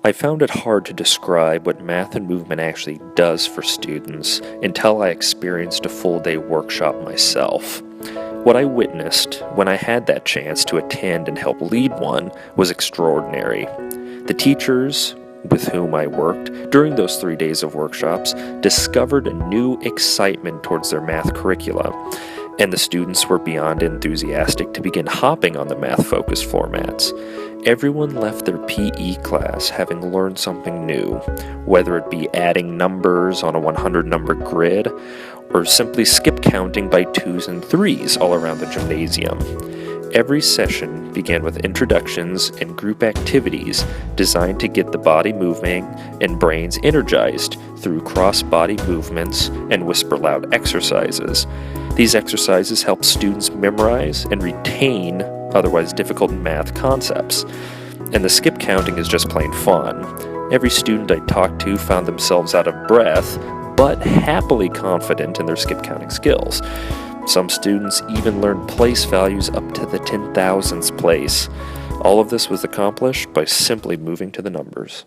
I found it hard to describe what math and movement actually does for students until I experienced a full-day workshop myself. What I witnessed when I had that chance to attend and help lead one was extraordinary. The teachers with whom I worked during those 3 days of workshops discovered a new excitement towards their math curricula, and the students were beyond enthusiastic to begin hopping on the math-focused formats. Everyone left their PE class having learned something new, whether it be adding numbers on a 100-number grid, or simply skip counting by 2s and 3s all around the gymnasium. Every session began with introductions and group activities designed to get the body moving and brains energized through cross-body movements and whisper-loud exercises. These exercises help students memorize and retain otherwise difficult math concepts. And the skip counting is just plain fun. Every student I talked to found themselves out of breath, but happily confident in their skip counting skills. Some students even learned place values up to the 10,000th place. All of this was accomplished by simply moving to the numbers.